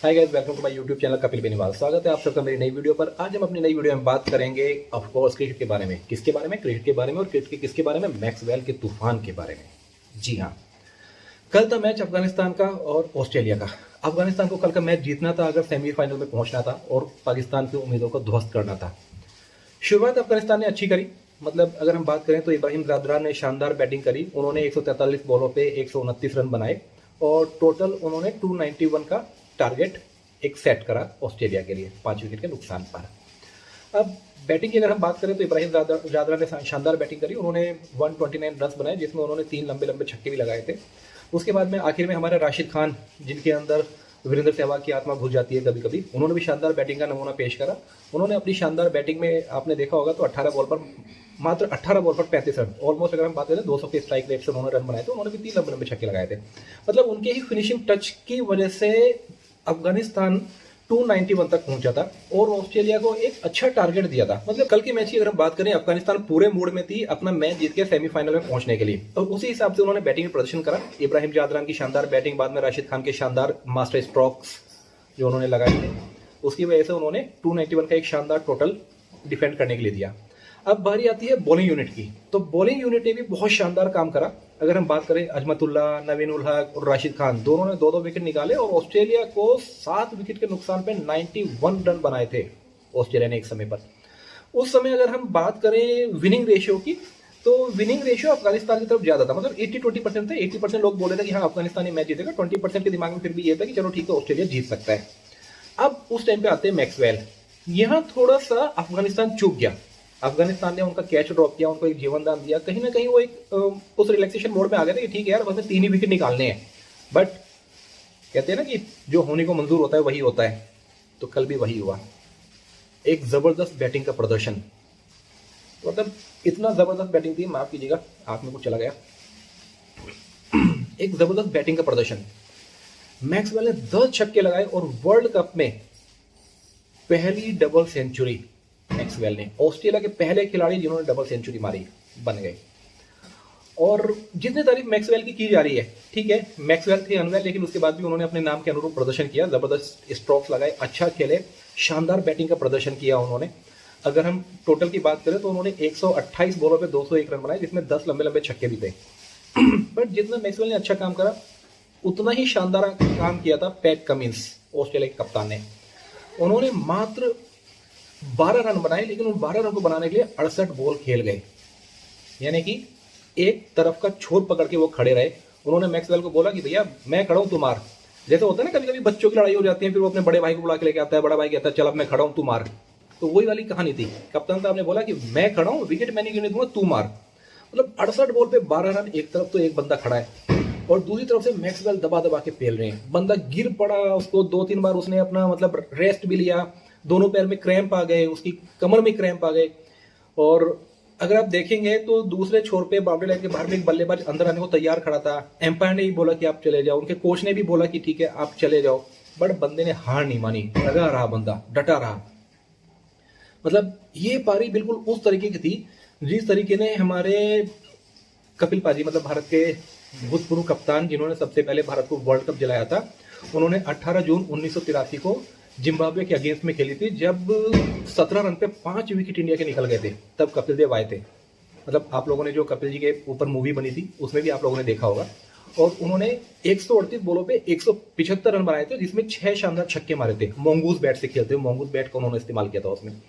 Hi guys, welcome to my YouTube channel Kapil Beniwal. स्वागत है आप सबका मेरी नई वीडियो पर। आज हम अपनी नई वीडियो में बात करेंगे ऑफ कोर्स क्रिकेट के बारे में। किसके बारे में? क्रिकेट के बारे में। और क्रिकेट के किसके बारे में? मैक्सवेल के तूफान के बारे में। जी हाँ, कल था मैच अफगानिस्तान का और ऑस्ट्रेलिया का। अफगानिस्तान को कल का मैच जीतना था अगर सेमीफाइनल में पहुंचना था, और पाकिस्तान की उम्मीदों को ध्वस्त करना था। शुरुआत अफगानिस्तान ने अच्छी करी। मतलब अगर हम बात करें तो इब्राहिम ज़ादरान ने शानदार बैटिंग करी। उन्होंने 143 बॉलों पे 129 रन बनाए और टोटल उन्होंने 291 का टारगेट एक सेट करा ऑस्ट्रेलिया के लिए 5 विकेट के नुकसान पर। अब बैटिंग की अगर हम बात करें तो इब्राहिम ज़ादरान ने शानदार बैटिंग करी। उन्होंने 129 रन बनाए, जिसमें उन्होंने 3 लंबे लंबे छक्के भी लगाए थे। उसके बाद में आखिर में हमारे राशिद खान, जिनके अंदर वीरेंद्र सहवाग की आत्मा घुस जाती है कभी कभी, उन्होंने भी शानदार बैटिंग का नमूना पेश करा। उन्होंने अपनी शानदार बैटिंग में आपने देखा होगा तो 18 बॉल पर मात्र 18 बॉल पर 35 रन, ऑलमोस्ट अगर हम बात करें 200 के स्ट्राइक रेट से उन्होंने रन बनाए थे। उन्होंने भी 3 लंबे लंबे छक्के लगाए थे। मतलब उनके ही फिनिशिंग टच की वजह से अफगानिस्तान 291 तक पहुंचा था और ऑस्ट्रेलिया को एक अच्छा टारगेट दिया था। मतलब कल के मैच की अगर हम बात करें, अफगानिस्तान पूरे मूड में थी अपना मैच जीत के सेमीफाइनल में पहुंचने के लिए, और उसी हिसाब से उन्होंने बैटिंग में प्रदर्शन करा। इब्राहिम ज़ादरान की शानदार बैटिंग, बाद में राशिद खान के शानदार मास्टर स्ट्रोक्स जो उन्होंने लगाए थे, उसकी वजह से उन्होंने 291 का एक शानदार टोटल डिफेंड करने के लिए दिया। अब बारी आती है बॉलिंग यूनिट की, तो बॉलिंग यूनिट ने भी बहुत शानदार काम करा। अगर हम बात करें, अजमतुल्ला, नवीन उल हक और राशिद खान दोनों ने 2-2 विकेट निकाले और ऑस्ट्रेलिया को 7 विकेट के नुकसान पे 91 रन बनाए थे ऑस्ट्रेलिया ने एक समय पर। उस समय अगर हम बात करें विनिंग रेशियो की, तो विनिंग रेशियो अफगानिस्तान की तरफ ज्यादा था। मतलब 80-20% थे। 80% लोग बोले थे कि हाँ अफगानिस्तान ये मैच जीतेगा, 20% के दिमाग में फिर भी ये था कि चलो ठीक है ऑस्ट्रेलिया जीत सकता है। अब उस टाइम पे आते हैं मैक्सवेल। यहाँ थोड़ा सा अफगानिस्तान चूक गया। अफगानिस्तान ने उनका कैच ड्रॉप किया, उनको एक जीवन दान दिया। कहीं ना कहीं वो एक उस रिलैक्सेशन मोड में आ गए थे कि ठीक है यार, बस 3 ही विकेट निकालने हैं। बट कहते हैं ना कि जो होने को मंजूर होता है वही होता है, तो कल भी वही हुआ। एक जबरदस्त बैटिंग का प्रदर्शन, मतलब इतना जबरदस्त बैटिंग थी, माफ कीजिएगा आप में कुछ चला गया। एक जबरदस्त बैटिंग का प्रदर्शन। मैक्सवेल ने 10 छक्के लगाए और वर्ल्ड कप में पहली डबल सेंचुरी मैक्सवेल ने, ऑस्ट्रेलिया के पहले खिलाड़ी जिन्होंने डबल सेंचुरी मारी बन गए। और जितनी तारीफ मैक्सवेल की जा रही है, ठीक है मैक्सवेल थे अनवेल, लेकिन उसके बाद भी उन्होंने अपने नाम के अनुरूप प्रदर्शन किया। जबरदस्त स्ट्रोक्स लगाए, अच्छा खेले, शानदार बैटिंग का प्रदर्शन किया उन्होंने। अगर हम टोटल की बात करें तो उन्होंने 128 बॉलों पे 201 रन बनाए, जिसमें 10 लंबे लंबे छक्के भी थे। बट जितना मैक्सवेल ने अच्छा काम करा, उतना ही शानदार काम किया था पैट कमिंस, ऑस्ट्रेलिया के कप्तान ने। उन्होंने मात्र 12 रन बनाए, लेकिन उन 12 रन को बनाने के लिए 68 बॉल खेल गए। यानी कि एक तरफ का छोर पकड़ के वो खड़े रहे। उन्होंने मैक्सवेल को बोला कि भैया मैं खड़ा हूं, तू मार। जैसे होता है ना कभी कभी बच्चों की लड़ाई हो जाती है, फिर वो अपने बड़े भाई को बुला के लेके आता है, बड़ा भाई कहता है चल अब मैं खड़ा हूं तू मार। तो वही वाली कहानी थी। कप्तान साहब ने बोला कि मैं खड़ा हूं, विकेट मैं नहीं गिरने दूंगा, तू मार। मतलब 68 बॉल पे 12 रन। एक तरफ तो एक बंदा खड़ा है और दूसरी तरफ से मैक्सवेल दबा दबा के फेल रहे हैं। बंदा गिर पड़ा, उसको 2-3 बार उसने अपना मतलब रेस्ट भी लिया, दोनों पैर में क्रैम्प आ गए, उसकी कमर में क्रैम्प आ गए। और अगर आप देखेंगे तो दूसरे छोर पे बाउंड्री लाइन के बाहर में एक बल्लेबाज अंदर आने को तैयार खड़ा था। एम्पायर ने ही बोला कि आप चले जाओ, उनके कोच ने भी बोला कि ठीक है आप चले जाओ, बट बंदे ने हार नहीं मानी, लगा रहा, बंदा डटा रहा। मतलब ये पारी बिल्कुल उस तरीके की थी जिस तरीके ने हमारे कपिल पाजी, मतलब भारत के भूतपूर्व कप्तान जिन्होंने सबसे पहले भारत को वर्ल्ड कप दिलाया था, उन्होंने 18 जून 1983 को जिम्बाब्वे के अगेंस्ट में खेली थी, जब 17 रन पे 5 विकेट इंडिया के निकल गए थे। तब कपिल देव आए थे। मतलब आप लोगों ने जो कपिल जी के ऊपर मूवी बनी थी उसमें भी आप लोगों ने देखा होगा। और उन्होंने 138 बॉलों पे 175 रन बनाए थे, जिसमें 6 शानदार छक्के मारे थे। मोंगूस बैट से खेलते हुए, मोंगूस बैट का उन्होंने इस्तेमाल किया था उसमें।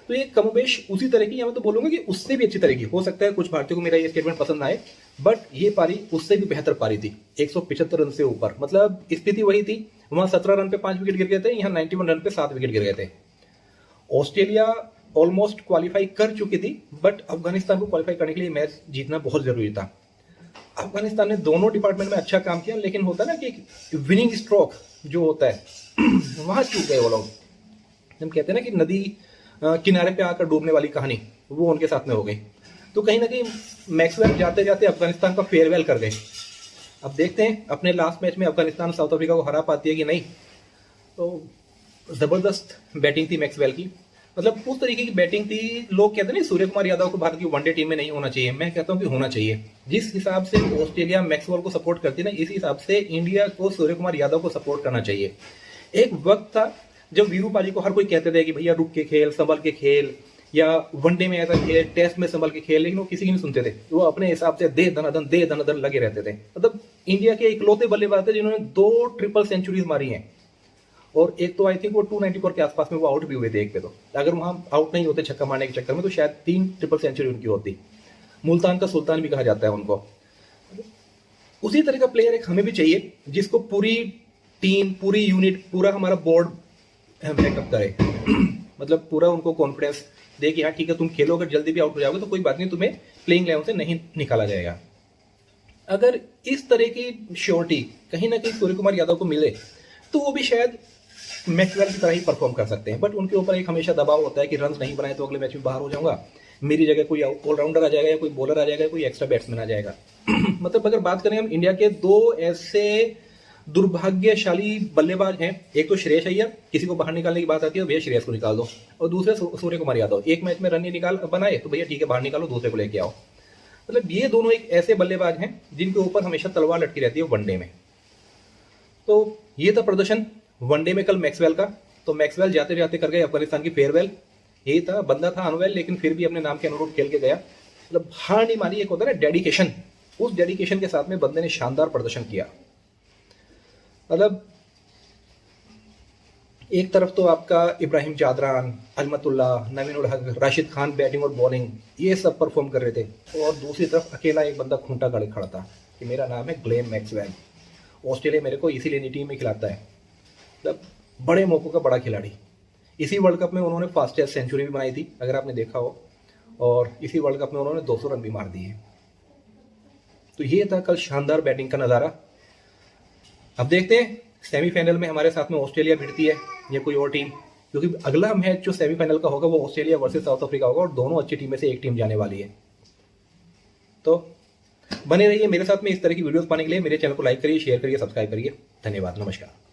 तो ये कमोबेश उसी तरह की, या मैं तो बोलूंगा कि उससे भी अच्छी तरह की। हो सकता है कुछ भारतीयों को मेरा ये स्टेटमेंट पसंद आए, बट ये पारी उससे भी बेहतर पारी थी। 175 रन से ऊपर, मतलब स्थिति वही थी। वहां 17 रन पे 5 विकेट गिर गए थे, यहाँ 91 रन पे 7 विकेट गिर गए थे। ऑस्ट्रेलिया ऑलमोस्ट क्वालिफाई कर चुकी थी, बट अफगानिस्तान को क्वालिफाई करने के लिए मैच जीतना बहुत जरूरी था। अफगानिस्तान ने दोनों डिपार्टमेंट में अच्छा काम किया, लेकिन होता है ना कि विनिंग स्ट्रोक जो होता है वहां चूक गए वो लोग। हम कहते हैं ना कि नदी किनारे पे आकर डूबने वाली कहानी, वो उनके साथ में हो गई। तो कहीं ना कहीं मैक्सवेल जाते जाते अफगानिस्तान का फेयरवेल कर गए। अब देखते हैं अपने लास्ट मैच में अफगानिस्तान साउथ अफ्रीका को हरा पाती है कि नहीं। तो जबरदस्त बैटिंग थी मैक्सवेल की। मतलब उस तरीके की बैटिंग थी। लोग कहते हैं ना सूर्य कुमार यादव को भारत की वनडे टीम में नहीं होना चाहिए, मैं कहता हूं कि होना चाहिए। जिस हिसाब से ऑस्ट्रेलिया मैक्सवेल को सपोर्ट करती है ना, इस हिसाब से इंडिया को सूर्य कुमार यादव को सपोर्ट करना चाहिए। एक वक्त था जब वीरू पाजी को हर कोई कहते थे कि भैया रुक के खेल, संभल के खेल, या वनडे में ऐसा खेल, टेस्ट में संभल के खेल, लेकिन वो किसी की नहीं सुनते थे। वो अपने हिसाब से दे दनादन लगे रहते थे। मतलब इंडिया के इकलौते बल्लेबाज थे जिन्होंने 2 ट्रिपल सेंचुरीज मारी हैं, और एक तो आई थिंक वो 294 के आसपास में वो आउट भी हुए थे एक पे। तो अगर वहां आउट नहीं होते छक्का मारने के चक्कर में तो शायद 3 ट्रिपल सेंचुरी उनकी होती। मुल्तान का सुल्तान भी कहा जाता है उनको। उसी तरह का प्लेयर एक हमें भी चाहिए जिसको पूरी टीम, पूरी यूनिट, पूरा हमारा बोर्ड बैकअप करे। मतलब पूरा उनको कॉन्फिडेंस दे कि हाँ ठीक है, तुम खेलो, अगर जल्दी भी आउट हो जाओगे तो कोई बात नहीं, तुम्हें प्लेइंग 11 से नहीं निकाला जाएगा। अगर इस तरह की श्योरिटी कहीं ना कहीं सूर्य कुमार यादव को मिले तो वो भी शायद मैक्सवेल की तरह ही परफॉर्म कर सकते हैं। बट उनके ऊपर एक हमेशा दबाव होता है कि रन नहीं बनाए तो अगले मैच में बाहर हो जाऊंगा, मेरी जगह कोई ऑलराउंडर आ जाएगा, या कोई बॉलर आ जाएगा, कोई एक्स्ट्रा बैट्समैन आ जाएगा। मतलब अगर बात करें हम इंडिया के 2 ऐसे दुर्भाग्यशाली बल्लेबाज हैं, एक तो श्रेयस अय्यर, किसी को बाहर निकालने की बात आती है तो भैया श्रेयस को निकाल दो, और दूसरे सूर्य कुमार यादव। एक मैच में रन नहीं निकाल बनाए तो भैया ठीक है, बाहर निकालो, दूसरे को लेके आओ। मतलब ये दोनों एक ऐसे बल्लेबाज हैं जिनके ऊपर हमेशा तलवार लटकी रहती है वनडे में। तो ये था प्रदर्शन वनडे में कल मैक्सवेल का। तो मैक्सवेल जाते जाते कर गए अफगानिस्तान की फेयरवेल। यही था, बंदा था अनवेल लेकिन फिर भी अपने नाम के अनुरूप खेल के गया। मतलब हार नहीं मानी, एक होता है ना डेडिकेशन, उस डेडिकेशन के साथ में बंदे ने शानदार प्रदर्शन किया। मतलब एक तरफ तो आपका इब्राहिम जादरान, अजमतुल्लाह, नवीन उल हक, राशिद खान बैटिंग और बॉलिंग ये सब परफॉर्म कर रहे थे, और दूसरी तरफ अकेला एक बंदा खूंटा गाड़े खड़ा था कि मेरा नाम है ग्लेन मैक्सवेल, ऑस्ट्रेलिया मेरे को इसीलिए नहीं टीम में खिलाता है। मतलब बड़े मौकों का बड़ा खिलाड़ी। इसी वर्ल्ड कप में उन्होंने फास्टेस्ट सेंचुरी भी बनाई थी अगर आपने देखा हो, और इसी वर्ल्ड कप में उन्होंने 200 रन भी मार दिए। तो ये था कल शानदार बैटिंग का नज़ारा। अब देखते हैं सेमीफाइनल में हमारे साथ में ऑस्ट्रेलिया भिड़ती है या कोई और टीम, क्योंकि अगला मैच जो सेमीफाइनल का होगा वो ऑस्ट्रेलिया वर्सेस साउथ अफ्रीका होगा, और दोनों अच्छी टीम में से एक टीम जाने वाली है। तो बने रहिए मेरे साथ में इस तरह की वीडियोस पाने के लिए। मेरे चैनल को लाइक करिए, शेयर करिए, सब्सक्राइब करिए। धन्यवाद, नमस्कार।